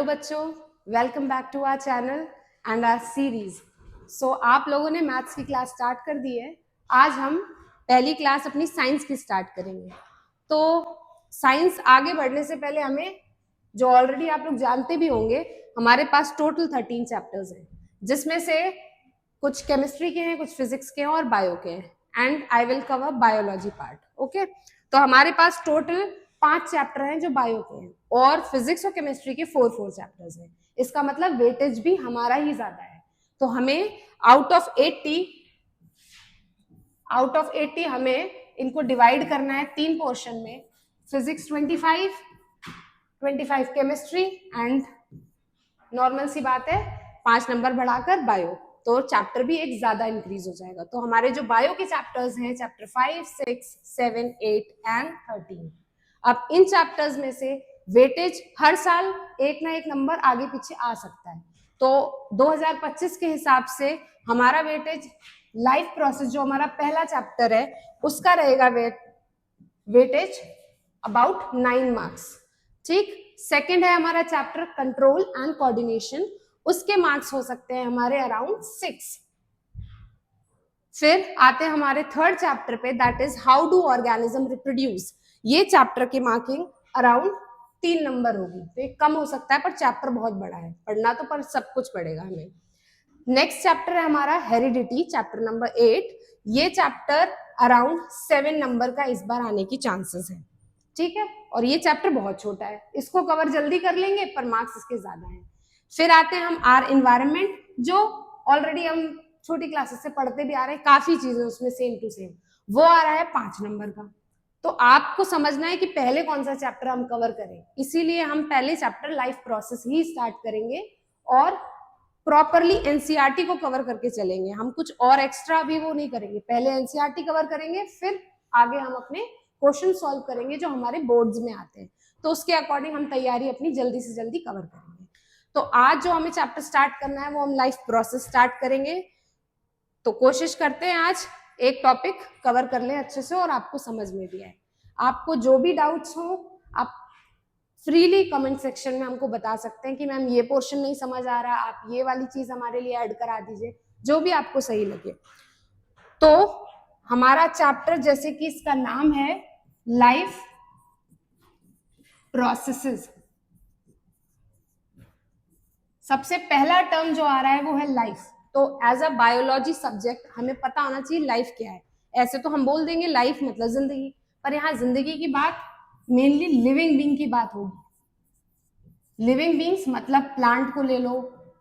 बच्चों, welcome back to our channel and our series. So आप लोगों ने मैथ्स की क्लास स्टार्ट कर दी है। आज हम पहली क्लास अपनी साइंस की स्टार्ट करेंगे। तो साइंस आगे बढ़ने से पहले हमें, जो ऑलरेडी आप लोग जानते भी होंगे, हमारे पास टोटल 13 चैप्टर्स हैं, जिसमें से कुछ केमिस्ट्री के हैं, कुछ फिजिक्स के हैं और बायो के हैं, and I will cover biology part. Okay, तो हमारे पास टोटल 5 चैप्टर हैं जो बायो के हैं और फिजिक्स और केमिस्ट्री के 4 चैप्टर्स हैं। इसका मतलब वेटेज भी हमारा ही ज्यादा है। तो हमें आउट ऑफ 80 हमें इनको डिवाइड करना है 3 पोर्शन में। फिजिक्स 25 केमिस्ट्री एंड नॉर्मल सी बात है 5 नंबर बढ़ाकर बायो, तो चैप्टर भी एक ज्यादा इंक्रीज हो जाएगा। तो हमारे जो बायो के चैप्टर्स हैं, चैप्टर 5, 6, 7, 8 एंड 13। अब इन चैप्टर्स में से वेटेज हर साल एक ना एक नंबर आगे पीछे आ सकता है। तो 2025 के हिसाब से हमारा वेटेज लाइफ प्रोसेस, जो हमारा पहला चैप्टर है, उसका रहेगा वेटेज अबाउट 9 मार्क्स। ठीक, सेकंड है हमारा चैप्टर कंट्रोल एंड कोऑर्डिनेशन, उसके मार्क्स हो सकते हैं हमारे अराउंड 6। फिर आते हैं हमारे थर्ड चैप्टर पे, that is how do organism reproduce. ये चैप्टर की मार्किंग अराउंड 3 नंबर होगी। तो ये कम हो सकता है, पर चैप्टर बहुत बड़ा है, पढ़ना तो पर सब कुछ पड़ेगा हमें। नेक्स्ट चैप्टर है हमारा हेरिडिटी, चैप्टर नंबर 8। ये चैप्टर अराउंड 7 नंबर का इस बार आने की चांसेस है। ठीक है, और ये चैप्टर बहुत छोटा है, इसको कवर जल्दी कर लेंगे पर मार्क्स इसके ज्यादा हैं। फिर आते हैं हम आर एनवायरनमेंट, जो ऑलरेडी हम छोटी क्लासेस से पढ़ते भी आ रहे हैं, काफी चीजें उसमें सेम टू सेम, वो आ रहा है 5 नंबर का। तो आपको समझना है कि पहले कौन सा चैप्टर हम कवर करें, इसीलिए हम पहले चैप्टर लाइफ प्रोसेस ही स्टार्ट करेंगे और प्रॉपरली एनसीईआरटी को कवर करके चलेंगे। हम कुछ और एक्स्ट्रा भी वो नहीं करेंगे, पहले एनसीईआरटी कवर करेंगे, फिर आगे हम अपने क्वेश्चन सॉल्व करेंगे जो हमारे बोर्ड्स में आते हैं। तो उसके अकॉर्डिंग हम तैयारी अपनी जल्दी से जल्दी कवर करेंगे। तो आज जो हमें चैप्टर स्टार्ट करना है वो हम लाइफ प्रोसेस स्टार्ट करेंगे। तो कोशिश करते हैं आज एक टॉपिक कवर कर लें अच्छे से और आपको समझ में भी आए। आपको जो भी डाउट्स हो आप फ्रीली कमेंट सेक्शन में हमको बता सकते हैं कि मैम ये पोर्शन नहीं समझ आ रहा, आप ये वाली चीज हमारे लिए ऐड करा दीजिए, जो भी आपको सही लगे। तो हमारा चैप्टर, जैसे कि इसका नाम है लाइफ प्रोसेसेस, सबसे पहला टर्म जो आ रहा है वो है लाइफ। तो एज अ बायोलॉजी सब्जेक्ट हमें पता होना चाहिए लाइफ क्या है। ऐसे तो हम बोल देंगे लाइफ मतलब जिंदगी, पर यहाँ जिंदगी की बात मेनली लिविंग बीइंग की बात होगी। लिविंग बीइंग्स मतलब प्लांट को ले लो,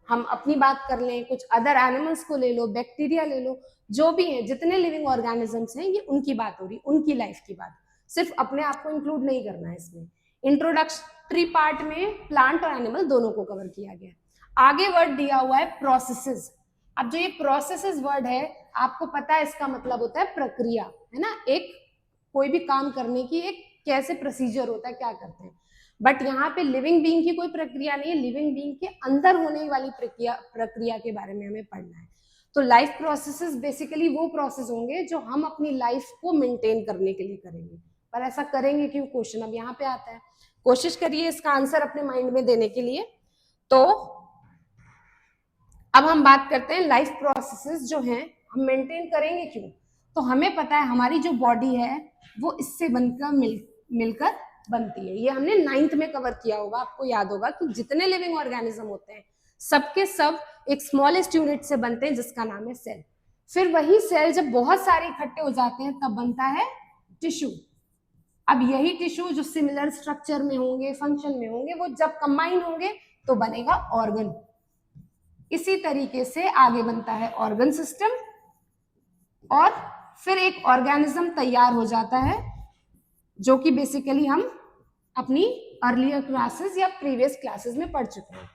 हम अपनी बात कर लें, कुछ अदर एनिमल्स को ले लो, बैक्टीरिया ले लो, जो भी है जितने लिविंग ऑर्गेनिजम्स हैं, ये उनकी बात हो रही, उनकी लाइफ की बात। सिर्फ अपने आप को इंक्लूड नहीं करना है इसमें। इंट्रोडक्टरी पार्ट में प्लांट और एनिमल दोनों को कवर किया गया। आगे वर्ड दिया हुआ है प्रोसेसेस। अब जो ये प्रोसेसेस वर्ड है, आपको पता है इसका मतलब होता है प्रक्रिया, है ना। एक कोई भी काम करने की एक कैसे प्रोसीजर होता है, क्या करते हैं। बट यहाँ पे लिविंग बीइंग की कोई प्रक्रिया नहीं है, लिविंग बीइंग के अंदर होने वाली प्रक्रिया के बारे में हमें पढ़ना है। तो लाइफ प्रोसेसेस बेसिकली वो प्रोसेस होंगे जो हम अपनी लाइफ को मेंटेन करने के लिए करेंगे। पर ऐसा करेंगे क्यों, क्वेश्चन अब यहाँ पे आता है। कोशिश करिए इसका आंसर अपने माइंड में देने के लिए। तो अब हम बात करते हैं लाइफ प्रोसेसेस जो हैं हम मेंटेन करेंगे क्यों। तो हमें पता है हमारी जो बॉडी है वो इससे बनकर मिलकर बनती है। ये हमने 9th में कवर किया होगा, आपको याद होगा कि जितने लिविंग ऑर्गेनिज्म होते हैं सबके सब एक स्मॉलेस्ट यूनिट से बनते हैं जिसका नाम है सेल। फिर वही सेल जब बहुत सारे इकट्ठे हो जाते हैं तब बनता है टिश्यू। अब यही टिश्यू जो सिमिलर स्ट्रक्चर में होंगे, फंक्शन में होंगे, वो जब कंबाइन होंगे तो बनेगा ऑर्गन। इसी तरीके से आगे बनता है ऑर्गन सिस्टम और फिर एक ऑर्गेनिज्म तैयार हो जाता है, जो कि बेसिकली हम अपनी अर्लियर क्लासेस या प्रीवियस क्लासेस में पढ़ चुके हैं।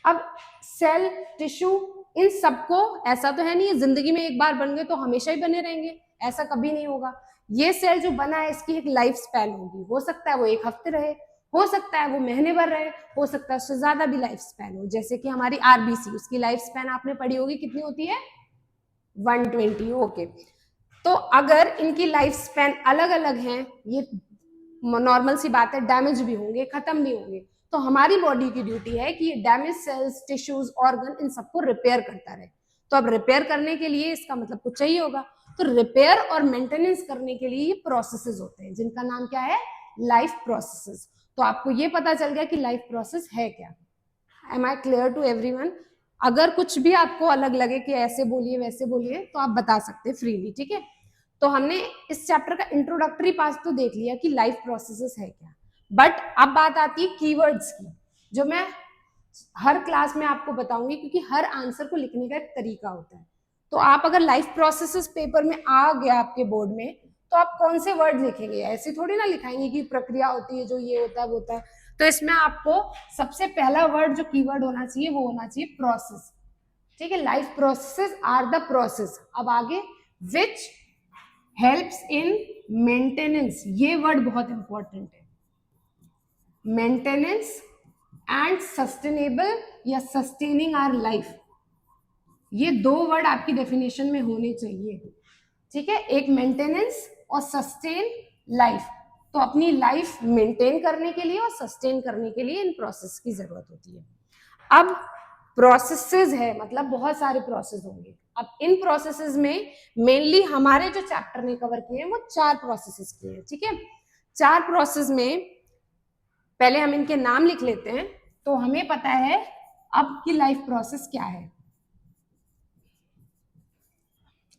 अब सेल, टिश्यू, इन सबको ऐसा तो है नहीं जिंदगी में एक बार बन गए तो हमेशा ही बने रहेंगे, ऐसा कभी नहीं होगा। ये सेल जो बना है इसकी एक लाइफ स्पैन होगी, हो सकता है वो 1 हफ्ते रहे, हो सकता है वो महीने भर रहे, हो सकता है उससे ज्यादा भी लाइफ स्पैन हो। जैसे कि हमारी आरबीसी, उसकी लाइफ स्पैन आपने पढ़ी होगी, कितनी होती है 120। ओके, तो अगर इनकी लाइफ स्पैन अलग अलग हैं, ये नॉर्मल सी बात है, डैमेज भी होंगे, खत्म भी होंगे, तो हमारी बॉडी की ड्यूटी है कि ये डैमेज सेल्स, टिश्यूज, ऑर्गन, इन सबको रिपेयर करता रहे। तो अब रिपेयर करने के लिए इसका मतलब कुछ चाहिए होगा, तो रिपेयर और मेंटेनेंस करने के लिए ये प्रोसेसेस होते हैं जिनका नाम क्या है, लाइफ प्रोसेसेस। तो आपको ये पता चल गया कि लाइफ प्रोसेस है क्या। Am I clear to everyone? अगर कुछ भी आपको अलग लगे कि ऐसे बोलिए वैसे बोलिए तो आप बता सकते हैं फ्रीली, ठीक है। तो हमने इस चैप्टर का इंट्रोडक्टरी पार्ट तो देख लिया कि लाइफ प्रोसेसेस है क्या, बट अब बात आती है कीवर्ड्स की, जो मैं हर क्लास में आपको बताऊंगी, क्योंकि हर आंसर को लिखने का एक तरीका होता है। तो आप अगर लाइफ प्रोसेसेस पेपर में आ गया आपके बोर्ड में, तो आप कौन से वर्ड लिखेंगे, ऐसे थोड़ी ना लिखाएंगे कि प्रक्रिया होती है जो ये होता है वो होता है। तो इसमें आपको सबसे पहला वर्ड जो कीवर्ड होना चाहिए वो होना चाहिए प्रोसेस, ठीक है। Life processes are the process. अब आगे विच हेल्प्स इन मेंटेनेंस, ये वर्ड बहुत इंपॉर्टेंट है, मेंटेनेंस एंड सस्टेनेबल या सस्टेनिंग आवर लाइफ, ये दो वर्ड आपकी डेफिनेशन में होने चाहिए, ठीक है। एक मेंटेनेंस और सस्टेन लाइफ। तो अपनी लाइफ मेंटेन करने के लिए और सस्टेन करने के लिए इन प्रोसेस की जरूरत होती है। अब प्रोसेसेस है, मतलब बहुत सारे प्रोसेस होंगे। अब इन प्रोसेसेस में मेनली हमारे जो चैप्टर ने कवर किए हैं वो 4 प्रोसेसेस किए हैं, ठीक है। 4 प्रोसेस में पहले हम इनके नाम लिख लेते हैं, तो हमें पता है अब की लाइफ प्रोसेस क्या है।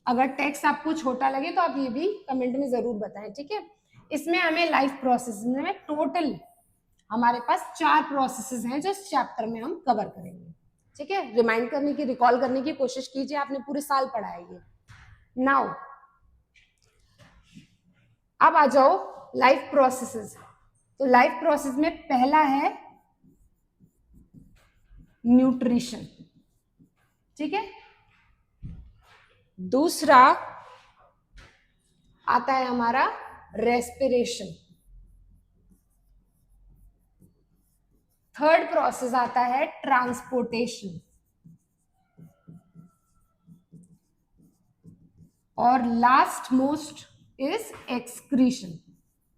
अगर टेक्स्ट आपको छोटा लगे तो आप ये भी कमेंट में जरूर बताएं, ठीक है। इसमें हमें लाइफ प्रोसेस में टोटल हमारे पास 4 प्रोसेसेस हैं जो इस चैप्टर में हम कवर करेंगे, ठीक है। रिमाइंड करने की, रिकॉल करने की कोशिश कीजिए, आपने पूरे साल पढ़ा है ये। नाउ अब आ जाओ लाइफ प्रोसेसेस। तो लाइफ प्रोसेस में पहला है न्यूट्रिशन, ठीक है। दूसरा आता है हमारा रेस्पिरेशन। थर्ड प्रोसेस आता है ट्रांसपोर्टेशन। और लास्ट मोस्ट इज एक्सक्रीशन।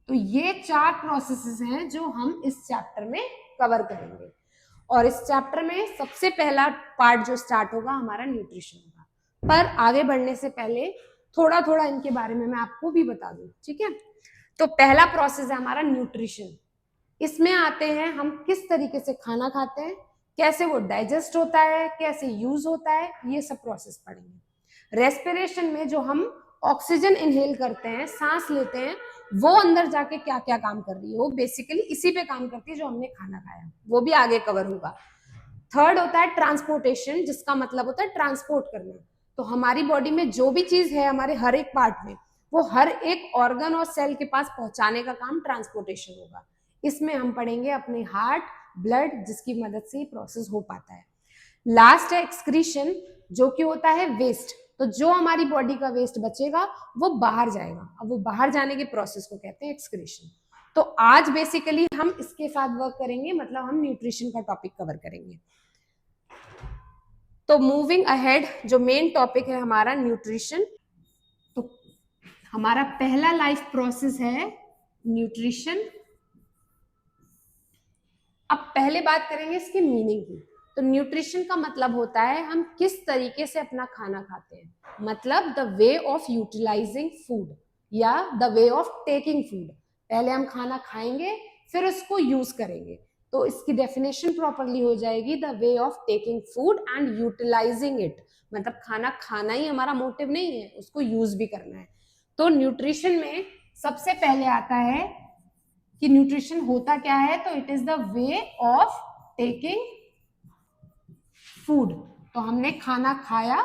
तो ये 4 प्रोसेसेस हैं जो हम इस चैप्टर में कवर करेंगे। और इस चैप्टर में सबसे पहला पार्ट जो स्टार्ट होगा हमारा न्यूट्रिशन होगा। पर आगे बढ़ने से पहले थोड़ा थोड़ा इनके बारे में मैं आपको भी बता दूं, ठीक है। तो पहला प्रोसेस है हमारा न्यूट्रिशन। इसमें आते हैं हम किस तरीके से खाना खाते हैं, कैसे वो डाइजेस्ट होता है, कैसे यूज होता है, ये सब प्रोसेस पढ़ेंगे। रेस्पिरेशन में जो हम ऑक्सीजन इनहेल करते हैं, सांस लेते हैं, वो अंदर जाके क्या क्या काम कर रही है, वो बेसिकली इसी पे काम करती है जो हमने खाना खाया, वो भी आगे कवर होगा। थर्ड होता है ट्रांसपोर्टेशन, जिसका मतलब होता है ट्रांसपोर्ट करना। तो हमारी बॉडी में जो भी चीज है हमारे हर एक पार्ट में, वो हर एक ऑर्गन और सेल के पास पहुंचाने का काम ट्रांसपोर्टेशन होगा। इसमें हम पढ़ेंगे अपने हार्ट, ब्लड, जिसकी मदद से प्रोसेस हो पाता है। लास्ट है एक्सक्रीशन, जो कि होता है वेस्ट। तो जो हमारी बॉडी का वेस्ट बचेगा वो बाहर जाएगा। अब वो बाहर जाने के प्रोसेस को कहते हैं एक्सक्रीशन। तो आज बेसिकली हम इसके साथ वर्क करेंगे, मतलब हम न्यूट्रिशन का टॉपिक कवर करेंगे। तो मूविंग अहेड, जो मेन टॉपिक है हमारा न्यूट्रिशन। तो हमारा पहला लाइफ प्रोसेस है न्यूट्रिशन। अब पहले बात करेंगे इसकी मीनिंग की। तो न्यूट्रिशन का मतलब होता है हम किस तरीके से अपना खाना खाते हैं, मतलब the way of utilizing food या the way of taking food. पहले हम खाना खाएंगे फिर उसको यूज करेंगे। तो इसकी डेफिनेशन प्रॉपरली हो जाएगी the way of taking food and utilising it. मतलब खाना खाना ही हमारा मोटिव नहीं है, उसको यूज भी करना है। तो न्यूट्रिशन में सबसे पहले आता है कि न्यूट्रिशन होता क्या है। तो it is the way of taking food. तो हमने खाना खाया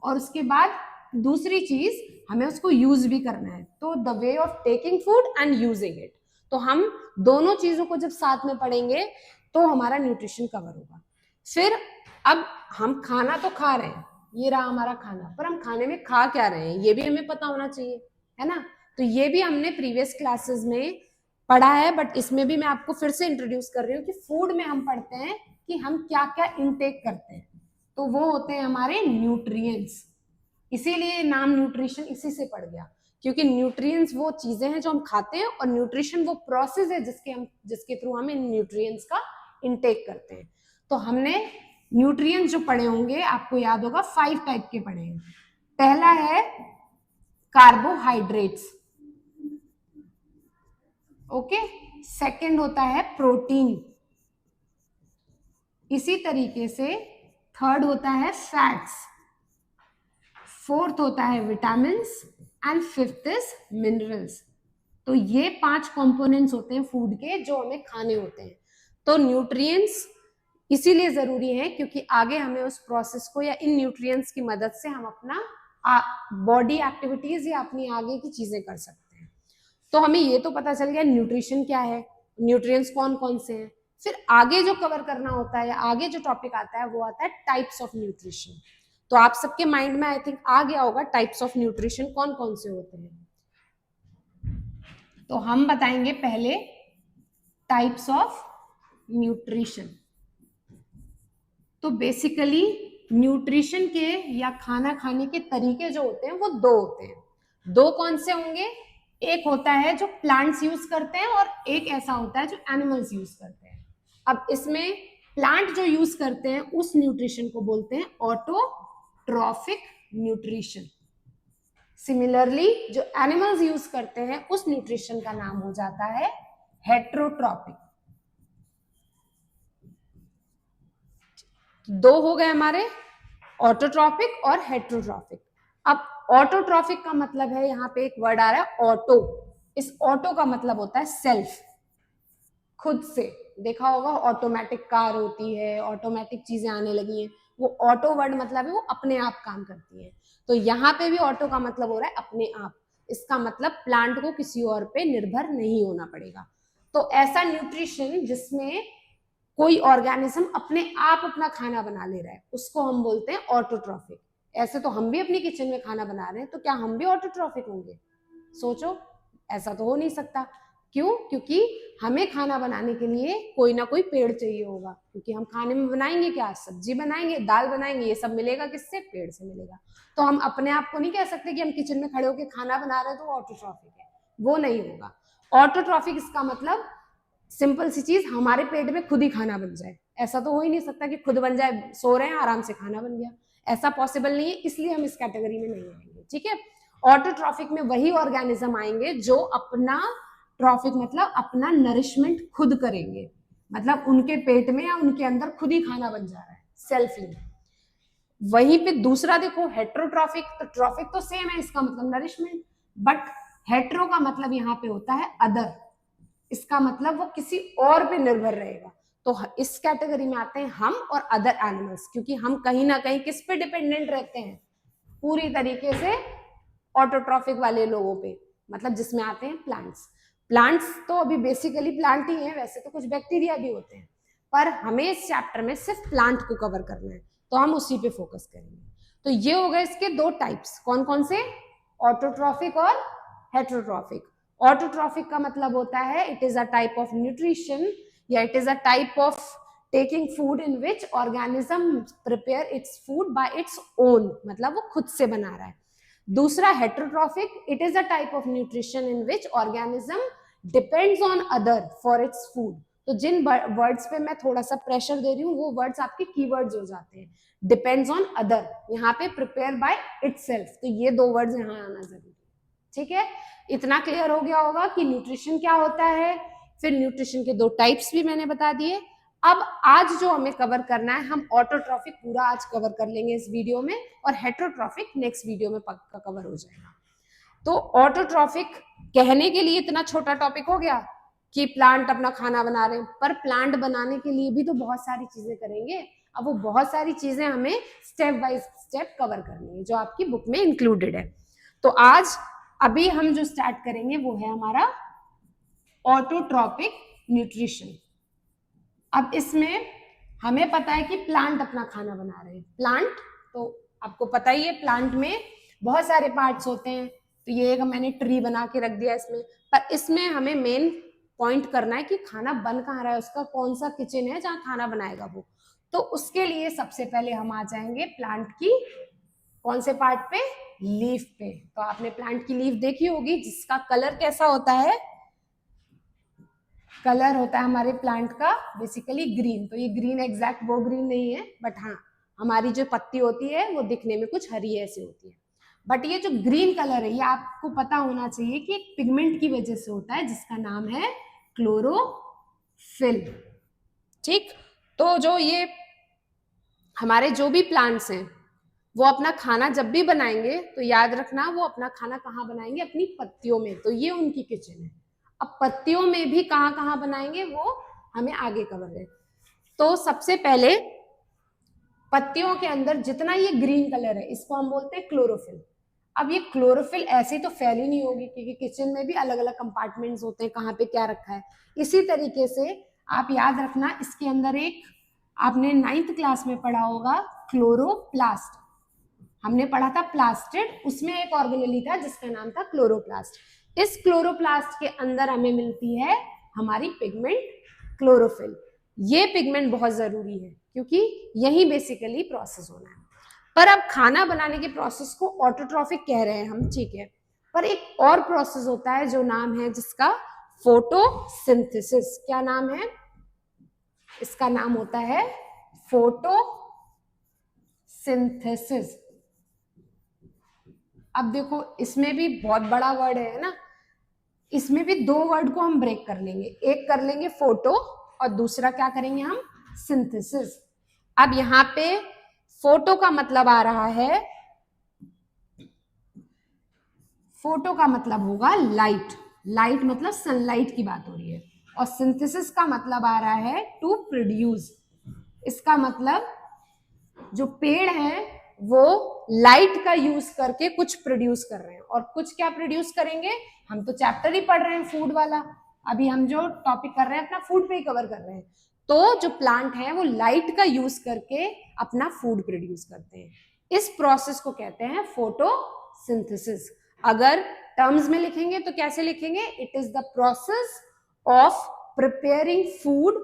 और उसके बाद दूसरी चीज हमें उसको यूज भी करना है। तो the way of taking food and using it. तो हम दोनों चीजों को जब साथ में पढ़ेंगे तो हमारा न्यूट्रिशन कवर होगा। फिर अब हम खाना तो खा रहे हैं, ये रहा हमारा खाना, पर हम खाने में खा क्या रहे हैं ये भी हमें पता होना चाहिए, है ना। तो ये भी हमने प्रीवियस क्लासेस में पढ़ा है, बट इसमें भी मैं आपको फिर से इंट्रोड्यूस कर रही हूँ कि फूड में हम पढ़ते हैं कि हम क्या क्या इनटेक करते हैं। तो वो होते हैं हमारे न्यूट्रिएंट्स। इसीलिए नाम न्यूट्रिशन इसी से पड़ गया, क्योंकि न्यूट्रिएंट्स वो चीजें हैं जो हम खाते हैं और न्यूट्रिशन वो प्रोसेस है जिसके थ्रू हम इन न्यूट्रिएंट्स का इनटेक करते हैं। तो हमने न्यूट्रिएंट्स जो पढ़े होंगे आपको याद होगा 5 टाइप के पढ़े हैं। पहला है कार्बोहाइड्रेट्स, ओके। सेकंड होता है प्रोटीन, इसी तरीके से थर्ड होता है फैट्स, फोर्थ होता है vitamins and fifth is minerals. तो ये 5 कंपोनेंट्स होते हैं फूड के जो हमें खाने होते हैं। तो न्यूट्रिएंट्स इसीलिए जरूरी है क्योंकि आगे हमें उस प्रोसेस को या इन न्यूट्रिएंट्स की मदद से हम अपना बॉडी एक्टिविटीज या अपनी आगे की चीजें कर सकते हैं। तो हमें ये तो पता चल गया न्यूट्रिशन क्या है, न्यूट्रिएंट्स कौन कौन से हैं। फिर आगे जो कवर करना होता है या आगे जो टॉपिक आता है वो आता है टाइप्स ऑफ न्यूट्रिशन। तो आप सबके माइंड में आई थिंक आ गया होगा टाइप्स ऑफ न्यूट्रिशन कौन कौन से होते हैं। तो हम बताएंगे पहले टाइप्स ऑफ न्यूट्रिशन। तो बेसिकली न्यूट्रिशन के या खाना खाने के तरीके जो होते हैं वो 2 होते हैं। 2 कौन से होंगे, एक होता है जो प्लांट्स यूज करते हैं और एक ऐसा होता है जो एनिमल्स यूज करते हैं। अब इसमें प्लांट जो यूज करते हैं उस न्यूट्रिशन को बोलते हैं ऑटोट्रॉफिक न्यूट्रिशन। सिमिलरली जो एनिमल्स यूज करते हैं उस न्यूट्रिशन का नाम हो जाता है हेट्रोट्रॉपिक। 2 हो गए हमारे, ऑटोट्रॉपिक और हेट्रोट्रॉपिक। अब ऑटोट्रॉपिक का मतलब है, यहाँ पे एक वर्ड आ रहा है ऑटो। इस ऑटो का मतलब होता है सेल्फ, खुद से। देखा होगा ऑटोमेटिक कार होती है, ऑटोमेटिक चीजें आने लगी हैं, वो ऑटो वर्ड मतलब है वो अपने आप काम करती है। तो यहाँ पे भी ऑटो का मतलब हो रहा है अपने आप। इसका मतलब प्लांट को किसी और पे निर्भर नहीं होना पड़ेगा। तो ऐसा न्यूट्रिशन जिसमें कोई ऑर्गेनिज्म अपने आप अपना खाना बना ले रहा है उसको हम बोलते हैं ऑटोट्रॉफिक। ऐसे तो हम भी अपनी किचन में खाना बना रहे हैं, तो क्या हम भी ऑटोट्रॉफिक होंगे? सोचो, ऐसा तो हो नहीं सकता। क्यों? क्योंकि हमें खाना बनाने के लिए कोई ना कोई पेड़ चाहिए होगा, क्योंकि हम खाने में बनाएंगे क्या, सब्जी बनाएंगे, दाल बनाएंगे, ये सब मिलेगा किससे? पेड़ से मिलेगा। तो हम अपने आप को नहीं कह सकते कि हम किचन में खड़े होकर खाना बना रहे हैं तो ऑटोट्रॉफिक है, वो नहीं होगा। ऑटोट्रॉफिक इसका मतलब सिंपल सी चीज, हमारे पेट में खुद ही खाना बन जाए। ऐसा तो हो ही नहीं सकता कि खुद बन जाए, सो रहे हैं आराम से खाना बन गया, ऐसा पॉसिबल नहीं है, इसलिए हम इस कैटेगरी में नहीं आएंगे। ठीक है, ऑटोट्रॉफिक में वही ऑर्गेनिज्म आएंगे जो अपना ट्रॉफिक मतलब अपना नरिशमेंट खुद करेंगे, मतलब उनके पेट में या उनके अंदर खुद ही खाना बन जा रहा है सेल्फली। वहीं पे दूसरा देखो हेट्रोट्रॉफिक, तो ट्रॉफिक तो सेम है, इसका मतलब नरिशमेंट, बट हेट्रो का मतलब यहाँ पे होता है अदर। इसका मतलब वो किसी और पे निर्भर रहेगा। तो इस कैटेगरी में आते हैं हम और अदर एनिमल्स, क्योंकि हम कहीं ना कहीं किस पे डिपेंडेंट रहते हैं? पूरी तरीके से ऑटोट्रॉफिक वाले लोगों पे, मतलब जिसमें आते हैं प्लांट्स। प्लांट्स तो अभी बेसिकली प्लांट ही है, वैसे तो कुछ बैक्टीरिया भी होते हैं, पर हमें इस चैप्टर में सिर्फ प्लांट को कवर करना है, तो हम उसी पे फोकस करेंगे। तो ये हो गए इसके 2 टाइप्स, कौन कौन से? ऑटोट्रॉफिक और हेट्रोट्रॉफिक। ऑटोट्रॉफिक का मतलब होता है it is a type of nutrition या it is a type of taking food in which organism prepare its food by its own, मतलब वो खुद से बना रहा है। दूसरा heterotrophic, it is a type of nutrition in which organism depends on other for its food. तो जिन वर्ड्स पे मैं थोड़ा सा प्रेशर दे रही हूँ वो वर्ड्स आपके कीवर्ड्स हो जाते हैं। डिपेंड्स ऑन अदर, यहाँ पे प्रिपेयर बाय इटसेल्फ, तो ये 2 वर्ड्स यहाँ आना जरूरी है। ठीक है, इतना क्लियर हो गया होगा कि न्यूट्रिशन क्या होता है। फिर न्यूट्रिशन के 2 टाइप्स भी मैंने बता दिए। अब आज जो हमें कवर करना है, हम ऑटोट्रॉफिक पूरा आज कवर कर लेंगे इस वीडियो में, और हेट्रोट्रॉफिक नेक्स्ट वीडियो में पक्का कवर हो जाएगा। तो ऑटोट्रॉफिक कहने के लिए इतना छोटा टॉपिक हो गया कि प्लांट अपना खाना बना रहे हैं, पर प्लांट बनाने के लिए भी तो बहुत सारी चीजें करेंगे। अब वो बहुत सारी चीजें हमें स्टेप बाय स्टेप कवर करनी है जो आपकी बुक में इंक्लूडेड है। तो आज अभी हम जो स्टार्ट करेंगे वो है हमारा ऑटोट्रॉपिक न्यूट्रिशन। अब इसमें हमें पता है कि प्लांट अपना खाना बना रहे हैं। प्लांट तो आपको पता ही है, प्लांट में बहुत सारे पार्ट्स होते हैं। तो ये एक मैंने ट्री बना के रख दिया इसमें, पर इसमें हमें मेन पॉइंट करना है कि खाना बन कहाँ रहा है, उसका कौन सा किचन है जहाँ खाना बनाएगा वो। तो उसके लिए सबसे पहले हम आ जाएंगे प्लांट की कौन से पार्ट पे? लीफ पे। तो आपने प्लांट की लीफ देखी होगी जिसका कलर कैसा होता है? कलर होता है हमारे प्लांट का बेसिकली ग्रीन। तो ये ग्रीन एग्जैक्ट वो ग्रीन नहीं है, बट हाँ हमारी जो पत्ती होती है वो दिखने में कुछ हरी ऐसी होती है। बट ये जो ग्रीन कलर है ये आपको पता होना चाहिए कि एक पिगमेंट की वजह से होता है जिसका नाम है क्लोरोफिल। ठीक, तो जो ये हमारे जो भी प्लांट्स हैं वो अपना खाना जब भी बनाएंगे तो याद रखना वो अपना खाना कहाँ बनाएंगे, अपनी पत्तियों में। तो ये उनकी किचन है। अब पत्तियों में भी कहाँ कहाँ बनाएंगे वो हमें आगे कवर है। तो सबसे पहले पत्तियों के अंदर जितना ये ग्रीन कलर है इसको हम बोलते हैं क्लोरोफिल। अब ये क्लोरोफिल ऐसे तो फैली नहीं होगी क्योंकि किचन में भी अलग अलग कंपार्टमेंट्स होते हैं कहाँ पे क्या रखा है। इसी तरीके से आप याद रखना इसके अंदर एक आपने 9th क्लास में पढ़ा होगा क्लोरोप्लास्ट। हमने पढ़ा था प्लास्टिड, उसमें एक ऑर्गेनेली था जिसका नाम था क्लोरोप्लास्ट। इस क्लोरोप्लास्ट के अंदर हमें मिलती है हमारी पिगमेंट क्लोरोफिल। ये पिगमेंट बहुत जरूरी है क्योंकि यही बेसिकली प्रोसेस होना है। पर अब खाना बनाने के प्रोसेस को ऑटोट्रॉफिक कह रहे हैं हम, ठीक है, पर एक और प्रोसेस होता है जो नाम है जिसका फोटोसिंथेसिस। क्या नाम है इसका? नाम होता है फोटोसिंथेसिस। अब देखो इसमें भी बहुत बड़ा वर्ड है ना, इसमें भी दो वर्ड को हम ब्रेक कर लेंगे, एक कर लेंगे फोटो और दूसरा क्या करेंगे हम, सिंथेसिस। अब यहाँ पे फोटो का मतलब आ रहा है, फोटो का मतलब होगा लाइट, लाइट मतलब सनलाइट की बात हो रही है। और सिंथेसिस का मतलब आ रहा है टू प्रोड्यूस। इसका मतलब जो पेड़ है वो लाइट का यूज करके कुछ प्रोड्यूस कर रहे हैं। और कुछ क्या प्रोड्यूस करेंगे, हम तो चैप्टर ही पढ़ रहे हैं फूड वाला, अभी हम जो टॉपिक कर रहे हैं अपना फूड पे ही कवर कर रहे हैं। तो जो प्लांट है वो लाइट का यूज करके अपना फूड प्रोड्यूस करते हैं। इस प्रोसेस को कहते हैं फोटोसिंथेसिस। अगर टर्म्स में लिखेंगे तो कैसे लिखेंगे, it is the process of preparing food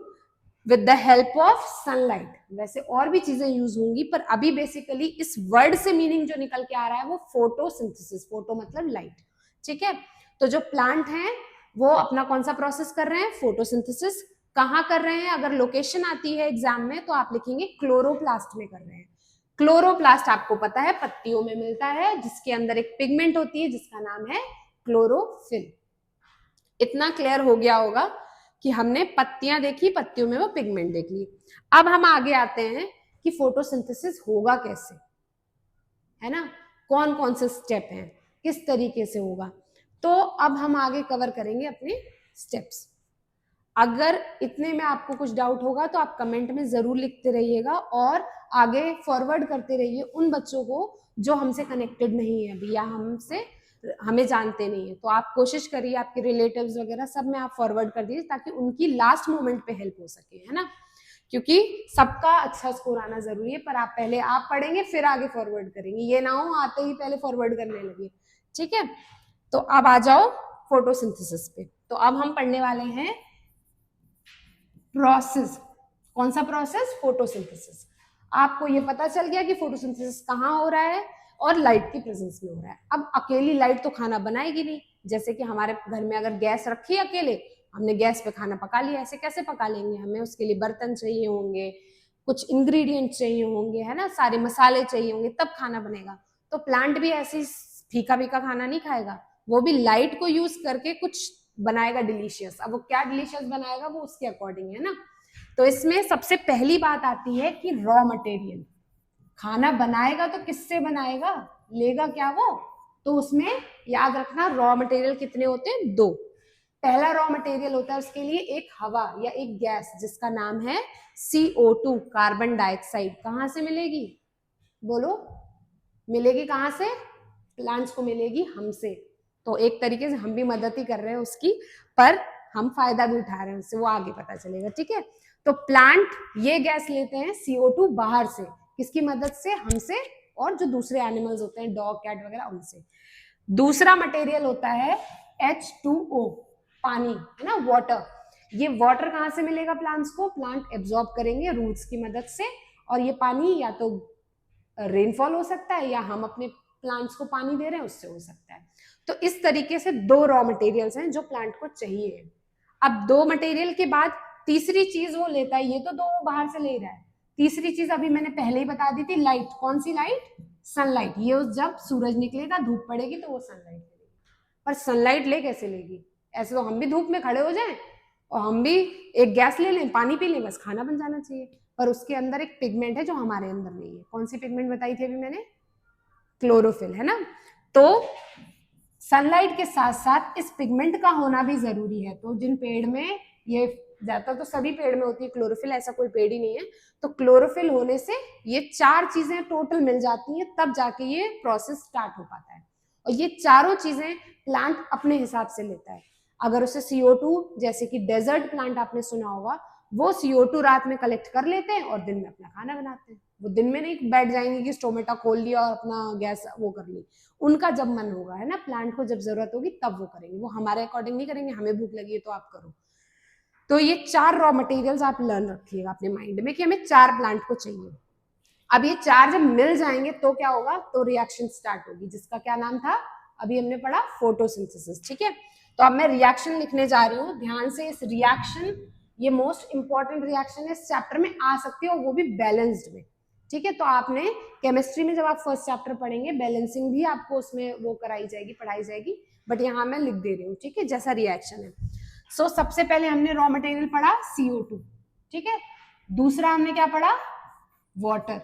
with the help of sunlight. वैसे और भी चीजें यूज होंगी पर अभी बेसिकली इस वर्ड से मीनिंग जो निकल के आ रहा है वो फोटोसिंथेसिस, फोटो मतलब लाइट, ठीक है। तो जो प्लांट हैं वो अपना कौन सा प्रोसेस कर रहे हैं, फोटोसिंथेसिस। कहाँ कर रहे हैं, अगर लोकेशन आती है एग्जाम में तो आप लिखेंगे क्लोरोप्लास्ट में कर रहे हैं। क्लोरोप्लास्ट आपको पता है पत्तियों में मिलता है जिसके अंदर एक पिगमेंट होती है जिसका नाम है क्लोरोफिल। इतना क्लियर हो गया होगा कि हमने पत्तियां देखी, पत्तियों में वो पिगमेंट देख ली। अब हम आगे आते हैं कि फोटोसिंथेसिस होगा कैसे, है ना, कौन कौन से स्टेप हैं, किस तरीके से होगा। तो अब हम आगे कवर करेंगे अपने स्टेप्स। अगर इतने में आपको कुछ डाउट होगा तो आप कमेंट में जरूर लिखते रहिएगा और आगे फॉरवर्ड करते रहिए उन बच्चों को जो हमसे कनेक्टेड नहीं है अभी या हमें जानते नहीं है। तो आप कोशिश करिए आपके रिलेटिव्स वगैरह सब में आप फॉरवर्ड कर दीजिए ताकि उनकी लास्ट मोमेंट पे हेल्प हो सके, है ना, क्योंकि सबका अच्छा स्कोर आना जरूरी है। पर आप पहले आप पढ़ेंगे फिर आगे फॉरवर्ड करेंगे, ये ना हो आते ही पहले फॉरवर्ड करने लगे, ठीक है। तो अब आ जाओ फोटोसिंथेसिस पे। तो अब हम पढ़ने वाले हैं प्रोसेस। कौन सा प्रोसेस, फोटोसिंथेसिस। आपको ये पता चल गया कि फोटोसिंथेसिस कहाँ हो रहा है और लाइट की प्रेजेंस में हो रहा है। अब अकेली लाइट तो खाना बनाएगी नहीं, जैसे कि हमारे घर में अगर गैस रखी है अकेले, हमने गैस पे खाना पका लिया, ऐसे कैसे पका लेंगे, हमें उसके लिए बर्तन चाहिए होंगे, कुछ इंग्रेडिएंट चाहिए होंगे, है ना, सारे मसाले चाहिए होंगे, तब खाना बनेगा। तो प्लांट भी ऐसे फीका फीका खाना नहीं खाएगा, वो भी लाइट को यूज करके कुछ बनाएगा डिलीशियस। अब वो क्या डिलीशियस बनाएगा वो उसके अकॉर्डिंग है ना। तो इसमें सबसे पहली बात आती है कि रॉ मटेरियल, खाना बनाएगा तो किससे बनाएगा, लेगा क्या वो, तो उसमें याद रखना रॉ मटेरियल कितने होते हैं, दो। पहला रॉ मटेरियल होता है उसके लिए एक हवा या एक गैस जिसका नाम है CO2, कार्बन डाइऑक्साइड। कहाँ से मिलेगी, बोलो, मिलेगी कहाँ से, प्लांट्स को मिलेगी हमसे। तो एक तरीके से हम भी मदद ही कर रहे हैं उसकी, पर हम फायदा भी उठा रहे हैं उससे, वो आगे पता चलेगा, ठीक है। तो प्लांट ये गैस लेते हैं CO2 बाहर से, किसकी मदद से, हमसे और जो दूसरे एनिमल्स होते हैं डॉग कैट वगैरह उनसे। दूसरा मटेरियल होता है H2O, पानी, है ना, वाटर। ये वाटर कहाँ से मिलेगा प्लांट्स को, प्लांट एब्जॉर्ब करेंगे रूट्स की मदद से, और ये पानी या तो रेनफॉल हो सकता है या हम अपने प्लांट्स को पानी दे रहे हैं उससे हो सकता है। तो इस तरीके से दो रॉ मटेरियल्स हैं जो प्लांट को चाहिए। अब दो मटेरियल के बाद तीसरी चीज वो लेता है, ये तो दो बाहर से ले रहा है, तीसरी चीज अभी मैंने पहले ही बता दी थी, लाइट। कौन सी लाइट? सनलाइट। ये उस जब सूरज निकलेगा, धूप पड़ेगी तो वो सनलाइट लेगी। पर सनलाइट ले कैसे लेगी? ऐसे तो हम भी धूप में खड़े हो जाएं और हम भी एक गैस ले लें, पानी पी लें, बस खाना बन जाना चाहिए। पर उसके अंदर एक पिगमेंट है जो हमारे अंदर नहीं है। कौन सी पिगमेंट बताई थी अभी मैंने? क्लोरोफिल, है ना। तो सनलाइट के साथ साथ इस पिगमेंट का होना भी जरूरी है। तो जिन पेड़ में, ये ज्यादातर तो सभी पेड़ में होती है क्लोरोफिल, ऐसा कोई पेड़ ही नहीं है, तो क्लोरोफिल होने से ये चार चीजें टोटल मिल जाती हैं, तब जाके ये प्रोसेस स्टार्ट हो पाता है। और ये चारों चीजें प्लांट अपने हिसाब से लेता है। अगर उसे CO2, जैसे कि डेजर्ट प्लांट आपने सुना होगा, वो CO2 रात में कलेक्ट कर लेते हैं और दिन में अपना खाना बनाते हैं। वो दिन में नहीं बैठ जाएंगे कि स्टोमेटा खोल लिया और अपना गैस वो कर ली। उनका जब मन होगा, है ना, प्लांट को जब जरूरत होगी तब वो करेंगे, वो हमारे अकॉर्डिंग नहीं करेंगे। हमें भूख लगी है तो आप करो। तो ये 4 रॉ मटेरियल्स आप लर्न रखिएगा अपने माइंड में कि हमें 4 प्लांट को चाहिए। अब ये 4 जब मिल जाएंगे तो क्या होगा? तो रिएक्शन स्टार्ट होगी, जिसका क्या नाम था अभी हमने पढ़ा? फोटोसिंथेसिस। ठीक है, तो अब मैं रिएक्शन लिखने जा रही हूँ। ध्यान से इस रिएक्शन, ये मोस्ट इंपॉर्टेंट रिएक्शन है, इस चैप्टर में आ सकती है, वो भी बैलेंस्ड में। ठीक है, तो आपने केमिस्ट्री में जब आप फर्स्ट चैप्टर पढ़ेंगे, बैलेंसिंग भी आपको उसमें वो कराई जाएगी, पढ़ाई जाएगी, बट यहाँ मैं लिख दे रही हूँ। ठीक है, जैसा रिएक्शन है। सो सबसे पहले हमने रॉ मटेरियल पढ़ा CO2। ठीक है, दूसरा हमने क्या पढ़ा? वाटर।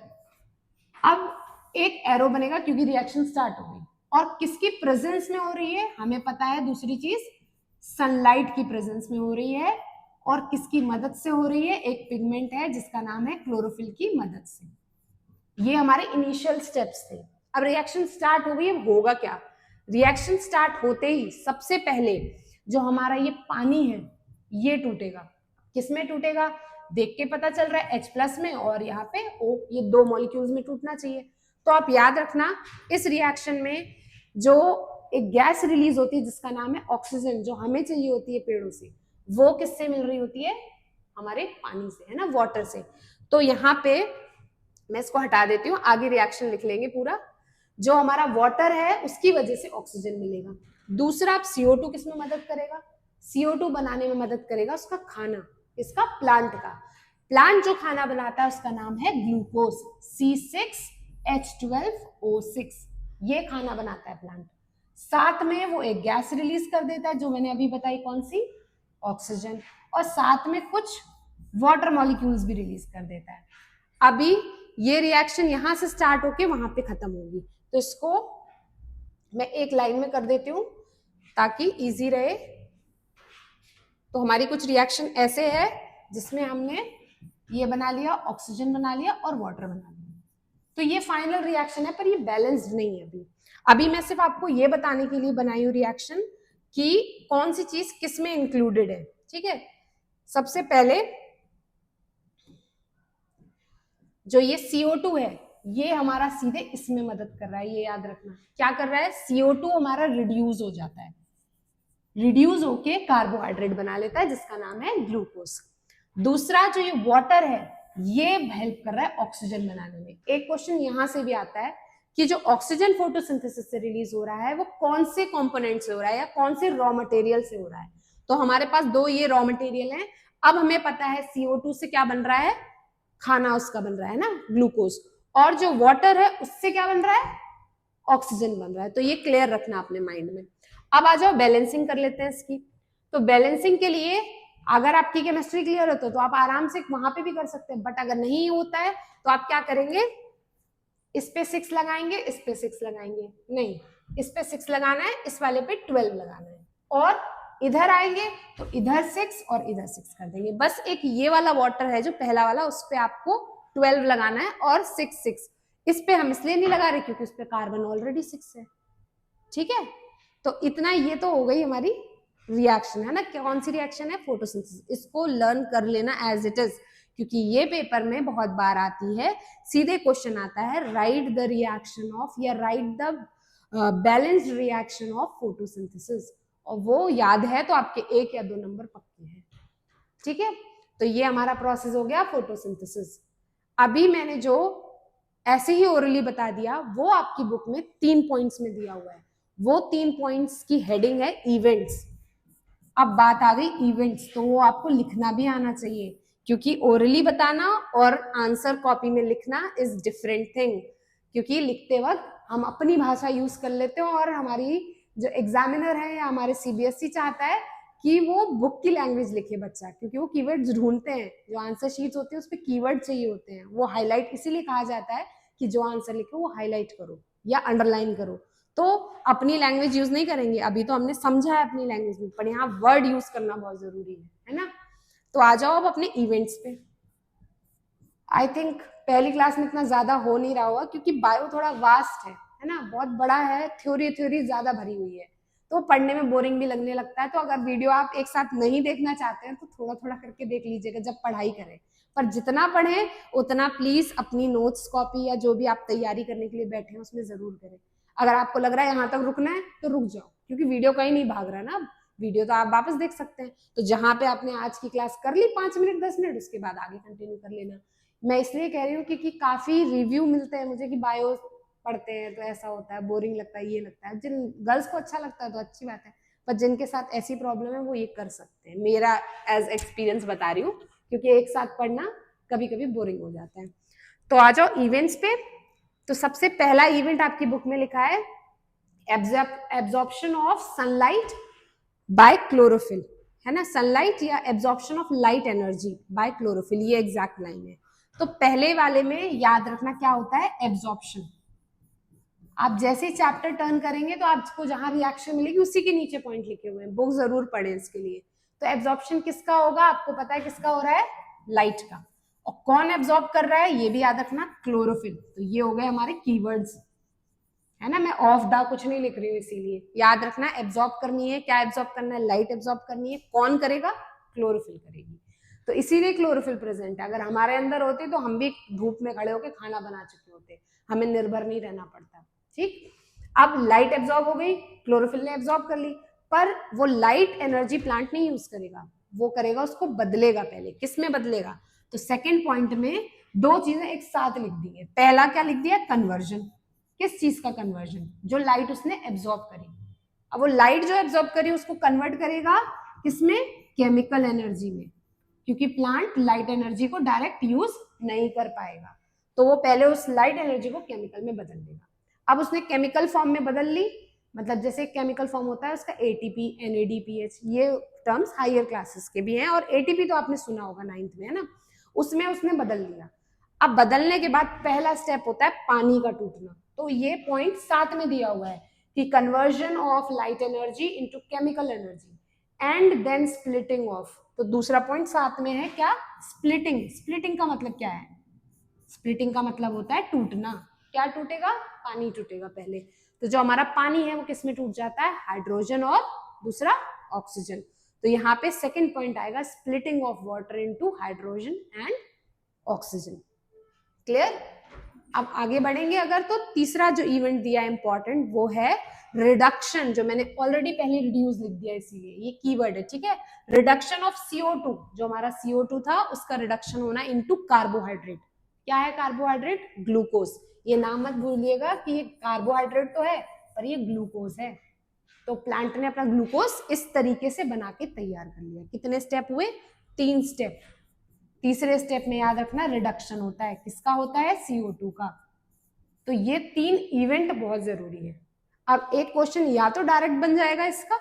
अब एक एरो बनेगा क्योंकि रिएक्शन स्टार्ट हो गई, और किसकी प्रेजेंस में हो रही है हमें पता है। दूसरी चीज, सनलाइट की प्रेजेंस में हो रही है, और किसकी मदद से हो रही है? एक पिगमेंट है जिसका नाम है क्लोरोफिल की मदद से। ये हमारे इनिशियल स्टेप्स थे। अब रिएक्शन स्टार्ट हो गई, अब होगा क्या? रिएक्शन स्टार्ट होते ही सबसे पहले जो हमारा ये पानी है ये टूटेगा। किसमें टूटेगा? देख के पता चल रहा है H+ में, और यहाँ पे O, ये 2 मॉलिक्यूल्स में टूटना चाहिए। तो आप याद रखना, इस रिएक्शन में जो एक गैस रिलीज होती है जिसका नाम है ऑक्सीजन, जो हमें चाहिए होती है पेड़ों से, वो किससे मिल रही होती है? हमारे पानी से, है ना, वाटर से। तो यहाँ पे मैं इसको हटा देती हूँ, आगे रिएक्शन लिख लेंगे पूरा। जो हमारा वाटर है उसकी वजह से ऑक्सीजन मिलेगा। दूसरा, आप CO2 किस में मदद करेगा? CO2 बनाने में मदद करेगा उसका खाना, इसका प्लांट का। प्लांट जो खाना बनाता है उसका नाम है ग्लूकोज, C6H12O6। ये खाना बनाता है प्लांट। साथ में वो एक गैस रिलीज कर देता है जो मैंने अभी बताई, कौन सी? ऑक्सीजन। और साथ में कुछ वाटर मॉलिक्यूल्स भी रिलीज कर देता है। अभी ये रिएक्शन यहां से स्टार्ट होके वहां पे खत्म होगी। तो इसको मैं एक लाइन में कर देती हूँ ताकि इजी रहे। तो हमारी कुछ रिएक्शन ऐसे है जिसमें हमने ये बना लिया, ऑक्सीजन बना लिया और वाटर बना लिया। तो ये फाइनल रिएक्शन है, पर ये बैलेंस्ड नहीं है। अभी मैं सिर्फ आपको ये बताने के लिए बनाई हूँ रिएक्शन कि कौन सी चीज किस में इंक्लूडेड है। ठीक है, सबसे पहले जो ये CO2 है, ये हमारा सीधे इसमें मदद कर रहा है। ये याद रखना, क्या कर रहा है? CO2 हमारा रिड्यूस हो जाता है, रिड्यूस होके कार्बोहाइड्रेट बना लेता है जिसका नाम है ग्लूकोज। दूसरा, जो ये वाटर है, ये हेल्प कर रहा है ऑक्सीजन बनाने में। एक क्वेश्चन यहां से भी आता है कि जो ऑक्सीजन फोटोसिंथेसिस से रिलीज हो रहा है वो कौन से कंपोनेंट से हो रहा है या कौन से रॉ मटेरियल से हो रहा है। तो हमारे पास 2 ये रॉ मटेरियल हैं। अब हमें पता है CO2 से क्या बन रहा है? खाना उसका बन रहा है ना, ग्लूकोज। और जो वाटर है उससे क्या बन रहा है? ऑक्सीजन बन रहा है। तो ये क्लियर रखना अपने माइंड में। अब आ जाओ बैलेंसिंग कर लेते हैं इसकी। तो बैलेंसिंग के लिए अगर आपकी केमिस्ट्री क्लियर हो तो आप आराम से वहां पे भी कर सकते हैं, बट अगर नहीं होता है तो आप क्या करेंगे? इस पे 6 लगाएंगे, इस पे 6 लगाएंगे, नहीं, इस पे 6 लगाना है, इस वाले पे 12 लगाना है, और इधर आएंगे तो इधर 6 और इधर 6 कर देंगे। बस एक ये वाला वाटर है जो पहला वाला, उस पे आपको 12 लगाना है और 6 6। इस पे हम इसलिए नहीं लगा रहे क्योंकि उस पे कार्बन ऑलरेडी 6 है। ठीक है, तो इतना ये तो हो गई हमारी रिएक्शन, है ना। कौन सी रिएक्शन है? फोटोसिंथेसिस। इसको लर्न कर लेना एज इट इज, क्योंकि ये पेपर में बहुत बार आती है। सीधे क्वेश्चन आता है, राइट द रिएक्शन ऑफ या right the balanced reaction of photosynthesis, और वो याद है तो आपके 1 या 2 नंबर पक्के हैं। ठीक है, तो ये हमारा प्रोसेस हो गया फोटोसिंथेसिस। अभी मैंने जो ऐसे ही ओरली बता दिया वो आपकी बुक में 3 पॉइंट्स में दिया हुआ है। वो 3 पॉइंट्स की हेडिंग है इवेंट्स। अब बात आ गई इवेंट्स, तो वो आपको लिखना भी आना चाहिए, क्योंकि ओरली बताना और आंसर कॉपी में लिखना इज डिफरेंट थिंग। क्योंकि लिखते वक्त हम अपनी भाषा यूज कर लेते हैं और हमारी जो एग्जामिनर है या हमारे सीबीएसई चाहता है कि वो बुक की लैंग्वेज लिखे बच्चा, क्योंकि वो कीवर्ड्स ढूंढते हैं, जो आंसर शीट्स होती है उस पर कीवर्ड चाहिए होते हैं, वो हाईलाइट इसीलिए कहा जाता है कि जो आंसर लिखे वो हाईलाइट करो या अंडरलाइन करो। तो अपनी लैंग्वेज यूज नहीं करेंगे, अभी तो हमने समझा है अपनी लैंग्वेज में, पर यहाँ वर्ड यूज करना बहुत जरूरी है ना। तो आ जाओ अब अपने इवेंट्स पे। आई थिंक पहली क्लास में इतना ज्यादा हो नहीं रहा होगा, क्योंकि बायो थोड़ा वास्ट है ना, बहुत बड़ा है, थ्योरी थ्योरी ज्यादा भरी हुई है, तो पढ़ने में बोरिंग भी लगने लगता है। तो अगर वीडियो आप एक साथ नहीं देखना चाहते हैं तो थोड़ा थोड़ा करके देख लीजिएगा जब पढ़ाई करें, पर जितना पढ़ें उतना प्लीज अपनी नोट्स कॉपी या जो भी आप तैयारी करने के लिए बैठे हैं उसमें जरूर करें। अगर आपको लग रहा है यहाँ तक रुकना है तो रुक जाओ, क्योंकि वीडियो कहीं नहीं भाग रहा ना, वीडियो तो आप वापस देख सकते हैं। तो जहां पे आपने आज की क्लास कर ली 5 मिनट 10 मिनट, उसके बाद आगे कंटिन्यू कर लेना। मैं इसलिए कह रही हूँ क्योंकि काफी रिव्यू मिलते हैं मुझे कि बायो पढ़ते हैं तो ऐसा होता है, बोरिंग लगता है, ये लगता है। जिन गर्ल्स को अच्छा लगता है तो अच्छी बात है, पर जिनके साथ ऐसी प्रॉब्लम है वो ये कर सकते हैं, मेरा एज एक्सपीरियंस बता रही हूँ, क्योंकि एक साथ पढ़ना कभी कभी बोरिंग हो जाता है। तो आ जाओ इवेंट्स पे। तो सबसे पहला इवेंट आपकी बुक में लिखा है absorption of sunlight bye chlorophyll, है ना, सनलाइट या absorption of light energy by chlorophyll, ये एग्जैक्ट लाइन है। तो पहले वाले में याद रखना क्या होता है, एब्जॉर्प्शन। आप जैसे ही चैप्टर टर्न करेंगे तो आपको जहां रिएक्शन मिलेगी उसी के नीचे पॉइंट लिखे हुए हैं, बुक जरूर पढ़े इसके लिए। तो एब्जॉर्प्शन किसका होगा, आपको पता है किसका हो रहा है, लाइट का। और कौन एब्जॉर्ब कर रहा है ये भी याद रखना, क्लोरोफिल। तो ये हो गए हमारे कीवर्ड्स, है ना, मैं ऑफ द कुछ नहीं लिख रही हूँ, इसीलिए याद रखना एब्जॉर्ब करनी है, क्या एब्जॉर्ब करना है, लाइट एब्जॉर्ब करनी है, कौन करेगा, क्लोरोफिल करेगी। तो इसीलिए क्लोरोफिल प्रेजेंट है, अगर हमारे अंदर होती तो हम भी धूप में खड़े होकर खाना बना चुके होते, हमें निर्भर नहीं रहना पड़ता। ठीक, अब लाइट एब्जॉर्ब हो गई, क्लोरोफिल ने एब्जॉर्ब कर ली, पर वो लाइट एनर्जी प्लांट नहीं यूज करेगा, वो करेगा उसको बदलेगा। पहले किस में बदलेगा, तो सेकेंड पॉइंट में दो चीजें एक साथ लिख दी है। पहला क्या लिख दिया, कन्वर्जन, किस चीज का कन्वर्जन, जो लाइट उसने एब्जॉर्ब करी। अब वो लाइट जो एब्जॉर्ब करी उसको कन्वर्ट करेगा किसमें, केमिकल एनर्जी में, क्योंकि प्लांट लाइट एनर्जी को डायरेक्ट यूज नहीं कर पाएगा, तो वो पहले उस लाइट एनर्जी को केमिकल में बदल देगा। अब उसने केमिकल फॉर्म में बदल ली, मतलब जैसे केमिकल फॉर्म होता है उसका एटीपी, एनएडीपीएच, ये टर्म्स हायर क्लासेस के भी हैं, और एटीपी तो आपने सुना होगा 9th में, है ना, उसमें उसने बदल दिया। अब बदलने के बाद पहला स्टेप होता है पानी का टूटना, तो ये पॉइंट 7 में दिया हुआ है कि conversion of light energy into chemical energy and then splitting of. तो दूसरा पॉइंट 7 में है क्या, स्प्लिटिंग। स्प्लिटिंग का मतलब क्या है, स्प्लिटिंग का मतलब होता है टूटना। क्या टूटेगा, पानी टूटेगा पहले। तो जो हमारा पानी है वो किस में टूट जाता है, हाइड्रोजन और दूसरा ऑक्सीजन। तो यहाँ पे सेकेंड पॉइंट आएगा, splitting of water into hydrogen and oxygen. Clear. अब आगे बढ़ेंगे अगर, तो तीसरा जो इवेंट दिया इंपॉर्टेंट वो है रिडक्शन, जो मैंने ऑलरेडी पहले रिड्यूस लिख दिया इसीलिए ये कीवर्ड है, ठीक है। रिडक्शन ऑफ CO2, जो हमारा CO2 था उसका रिडक्शन होना इनटू कार्बोहाइड्रेट। क्या है कार्बोहाइड्रेट, ग्लूकोज। ये नाम मत भूलिएगा कि ये कार्बोहाइड्रेट तो है पर ये ग्लूकोज है। तो प्लांट ने अपना ग्लूकोज इस तरीके से बना के तैयार कर लिया। कितने स्टेप हुए, 3 स्टेप। तीसरे स्टेप में याद रखना रिडक्शन होता है, किसका होता है, CO2 का। तो ये 3 इवेंट बहुत जरूरी है। अब एक क्वेश्चन या तो डायरेक्ट बन जाएगा इसका,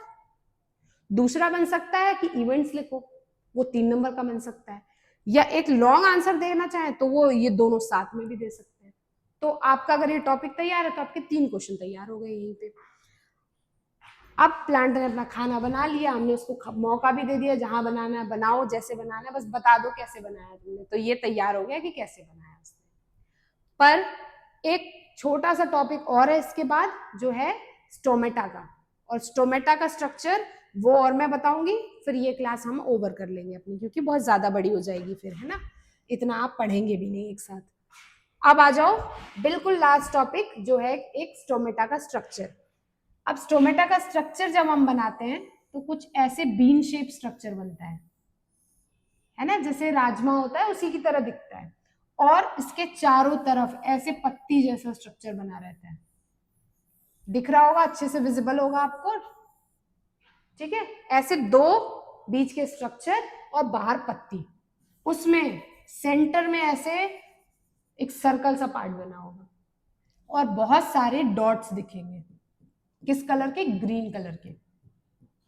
दूसरा बन सकता है कि इवेंट्स लिखो, वो 3 नंबर का बन सकता है, या एक लॉन्ग आंसर देना चाहे तो वो ये दोनों साथ में भी दे सकते हैं। तो आपका अगर ये टॉपिक तैयार है तो आपके 3 क्वेश्चन तैयार हो गए यहीं पे। अब प्लांट ने अपना खाना बना लिया, हमने उसको मौका भी दे दिया, जहां बनाना है बनाओ, जैसे बनाना है बस बता दो कैसे बनाया तुमने, तो ये तैयार हो गया कि कैसे बनाया उसने। पर एक छोटा सा टॉपिक और है इसके बाद, जो है स्टोमेटा का, और स्टोमेटा का स्ट्रक्चर वो और मैं बताऊंगी, फिर ये क्लास हम ओवर कर लेंगे अपनी, क्योंकि बहुत ज्यादा बड़ी हो जाएगी फिर, है ना, इतना आप पढ़ेंगे भी नहीं एक साथ। अब आ जाओ बिल्कुल लास्ट टॉपिक, जो है एक स्टोमेटा का स्ट्रक्चर। अब स्टोमेटा का स्ट्रक्चर जब हम बनाते हैं तो कुछ ऐसे बीन शेप स्ट्रक्चर बनता है ना, जैसे राजमा होता है उसी की तरह दिखता है, और इसके चारों तरफ ऐसे पत्ती जैसा स्ट्रक्चर बना रहता है। दिख रहा होगा, अच्छे से विजिबल होगा आपको। ठीक है, ऐसे दो बीच के स्ट्रक्चर और बाहर पत्ती, उसमें सेंटर में ऐसे एक सर्कल सा पार्ट बना होगा और बहुत सारे डॉट्स दिखेंगे, किस कलर के, ग्रीन कलर के।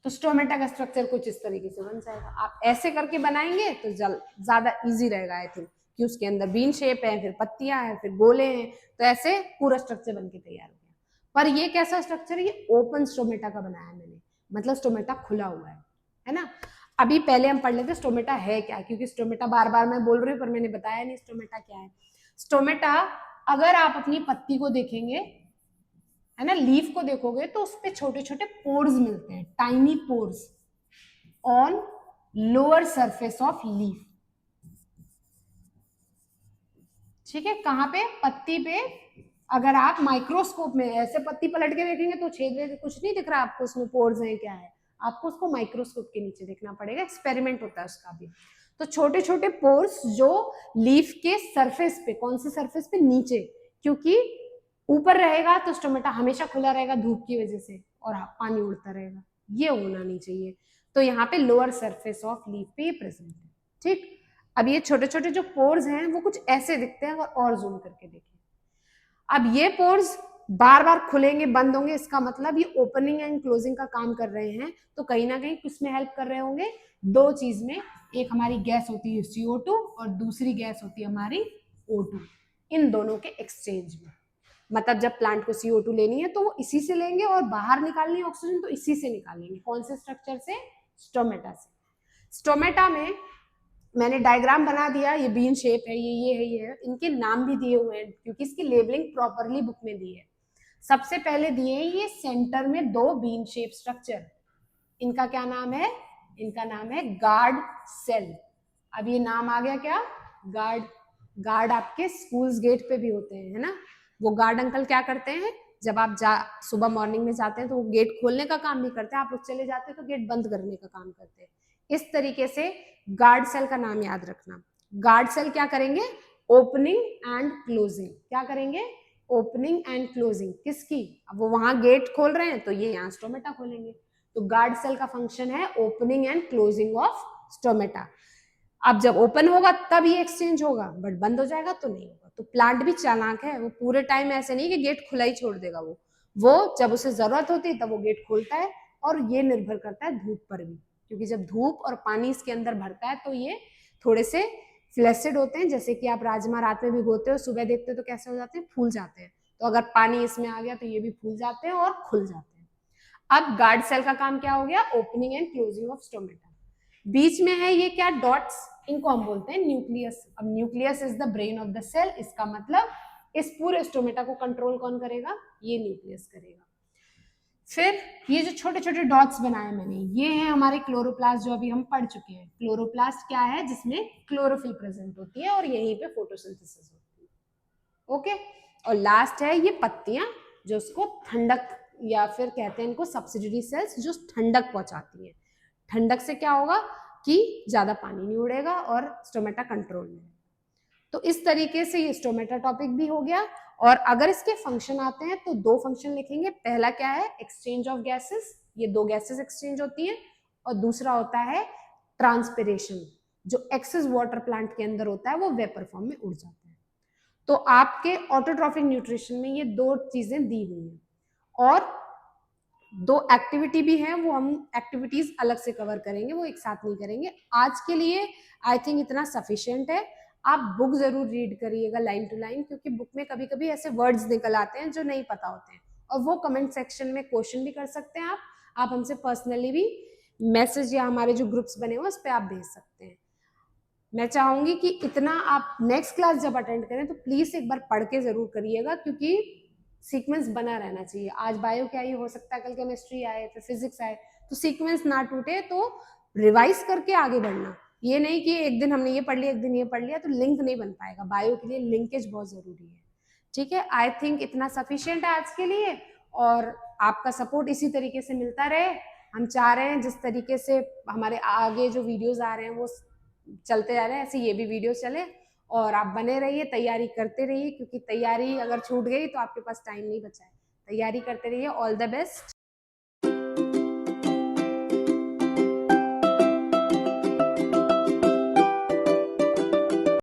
तो स्टोमेटा का स्ट्रक्चर कुछ इस तरीके से बन जाएगा। आप ऐसे करके बनाएंगे तो ज्यादा इजी रहेगा आई थिंक, कि उसके अंदर बीन शेप है, फिर पत्तियां हैं, फिर गोले हैं, तो ऐसे पूरा स्ट्रक्चर बन के तैयार हो गया। पर ये कैसा स्ट्रक्चर है, ये ओपन स्टोमेटा का बनाया मैंने, मतलब स्टोमेटा खुला हुआ है ना। अभी पहले हम पढ़ लेते स्टोमेटा है क्या, क्योंकि स्टोमेटा बार बार मैं बोल रही हूँ पर मैंने बताया नहीं स्टोमेटा क्या है। स्टोमेटा, अगर आप अपनी पत्ती को देखेंगे, है ना, लीफ को देखोगे तो उस पे छोटे छोटे पोर्स मिलते हैं, tiny pores on lower surface of leaf. ठीक है, कहां पे, पत्ती पे। अगर आप माइक्रोस्कोप में ऐसे पत्ती पलट के देखेंगे तो छेद कुछ नहीं दिख रहा आपको, उसमें पोर्स हैं क्या है, आपको उसको माइक्रोस्कोप के नीचे देखना पड़ेगा, एक्सपेरिमेंट होता है उसका भी। तो छोटे छोटे पोर्स जो लीफ के सरफेस पे, कौन से सरफेस पे, नीचे, क्योंकि ऊपर रहेगा तो स्टोमेटा हमेशा खुला रहेगा धूप की वजह से और पानी उड़ता रहेगा, ये होना नहीं चाहिए। तो यहाँ पे लोअर सरफेस ऑफ लीफ पे प्रेजेंट है। ठीक, अब ये छोटे छोटे जो पोर्स हैं वो कुछ ऐसे दिखते हैं, अगर और जूम करके देखें। अब ये पोर्स बार बार खुलेंगे बंद होंगे, इसका मतलब ये ओपनिंग एंड क्लोजिंग का काम कर रहे हैं। तो कहीं ना कहीं किसमें हेल्प कर रहे होंगे, दो चीज में, एक हमारी गैस होती है CO2 और दूसरी गैस होती है हमारी O2, इन दोनों के एक्सचेंज में। मतलब जब प्लांट को CO2 लेनी है तो वो इसी से लेंगे और बाहर निकालनी है ऑक्सीजन तो इसी से निकालेंगे। कौन से स्ट्रक्चर से, स्टोमेटा से। स्टोमेटा में मैंने डायग्राम बना दिया, ये बीन शेप है, ये है, ये है, इनके नाम भी दिए हुए हैं क्योंकि इसकी लेबलिंग प्रॉपरली बुक में दी है। सबसे पहले दिए हैं ये सेंटर में दो बीन शेप स्ट्रक्चर, इनका क्या नाम है, इनका नाम है गार्ड सेल। अब ये नाम आ गया क्या, गार्ड। गार्ड आपके स्कूल्स गेट पे भी होते हैं, है ना, वो गार्ड अंकल क्या करते हैं, जब आप सुबह मॉर्निंग में जाते हैं तो वो गेट खोलने का काम भी करते हैं, आप लोग चले जाते हैं तो गेट बंद करने का काम करते हैं। इस तरीके से गार्ड सेल का नाम याद रखना। गार्ड सेल क्या करेंगे, ओपनिंग एंड क्लोजिंग, क्या करेंगे, ओपनिंग एंड क्लोजिंग किसकी, अब वो वहां गेट खोल रहे हैं तो ये यहाँ स्टोमेटा खोलेंगे। तो गार्ड सेल का फंक्शन है opening and closing of stomata. अब जब ओपन होगा तब ये एक्सचेंज होगा, बट बंद हो जाएगा तो नहीं होगा। तो प्लांट भी चालाक है, वो पूरे टाइम ऐसे नहीं कि गेट खुला ही छोड़ देगा, वो जब उसे जरूरत होती है तब वो गेट खोलता है। और ये निर्भर करता है धूप पर भी, क्योंकि जब धूप और पानी इसके अंदर भरता है तो ये थोड़े से फ्लैसिड होते हैं, जैसे कि आप राजमा रात में भिगोते हो, सुबह देखते हो तो कैसे हो जाते हैं, फूल जाते हैं। तो अगर पानी इसमें आ गया तो ये भी फूल जाते हैं और खुल जाते हैं। अब गार्ड सेल का काम क्या हो गया, opening and closing of stomata. बीच में है ये क्या, डॉट्स, इनको हम बोलते हैं न्यूक्लियस। अब nucleus is the brain of the cell, इसका मतलब इस पूरे स्टोमेटा को कंट्रोल कौन करेगा, ये न्यूक्लियस करेगा। फिर ये जो छोटे छोटे डॉट्स बनाए मैंने, ये हैं हमारे क्लोरोप्लास्ट, जो अभी हम पढ़ चुके हैं। क्लोरोप्लास्ट क्या है, जिसमें क्लोरोफिल प्रेजेंट होती है और यहीं पे फोटोसिंथेसिस होती है। ओके, और लास्ट है ये पत्तियां, जो उसको ठंडक, या फिर कहते हैं इनको सब्सिडरी सेल्स, जो ठंडक पहुंचाती है। ठंडक से क्या होगा कि ज्यादा पानी नहीं उड़ेगा और स्टोमेटा कंट्रोल में। तो इस तरीके से ये स्टोमेटा टॉपिक भी हो गया। और अगर इसके फंक्शन आते हैं तो दो फंक्शन लिखेंगे। पहला क्या है, एक्सचेंज ऑफ गैसेस, ये दो गैसेस एक्सचेंज होती हैं। और दूसरा होता है ट्रांसपिरेशन, जो एक्सेस वाटर प्लांट के अंदर होता है वो वेपर फॉर्म में उड़ जाता है। तो आपके ऑटोट्रॉफिक न्यूट्रिशन में ये दो चीजें दी हुई हैं। और दो एक्टिविटी भी है, वो हम एक्टिविटीज अलग से कवर करेंगे, वो एक साथ नहीं करेंगे। आज के लिए आई थिंक इतना सफिशिएंट है। आप बुक जरूर रीड करिएगा लाइन टू लाइन, क्योंकि बुक में कभी कभी ऐसे वर्ड्स निकल आते हैं जो नहीं पता होते हैं, और वो कमेंट सेक्शन में क्वेश्चन भी कर सकते हैं आप हमसे पर्सनली भी मैसेज या हमारे जो ग्रुप्स बने हुए उस पर आप भेज सकते हैं। मैं चाहूंगी कि इतना आप नेक्स्ट क्लास जब अटेंड करें तो प्लीज एक बार पढ़ के जरूर करिएगा, क्योंकि सीक्वेंस बना रहना चाहिए। आज बायो क्या ही हो सकता है, कल केमिस्ट्री आए, फिर फिजिक्स आए, तो सीक्वेंस ना टूटे। तो रिवाइज करके आगे बढ़ना, ये नहीं कि एक दिन हमने ये पढ़ लिया एक दिन ये पढ़ लिया, तो लिंक नहीं बन पाएगा। बायो के लिए लिंकेज बहुत जरूरी है। ठीक है, आई थिंक इतना सफिशिएंट है आज के लिए, और आपका सपोर्ट इसी तरीके से मिलता रहे। हम चाह रहे हैं जिस तरीके से हमारे आगे जो वीडियोस आ रहे हैं वो चलते जा रहे हैं, ऐसे ये भी वीडियो चले। और आप बने रहिए, तैयारी करते रहिए, क्योंकि तैयारी अगर छूट गई तो आपके पास टाइम नहीं बचा है। तैयारी करते रहिए। All the best.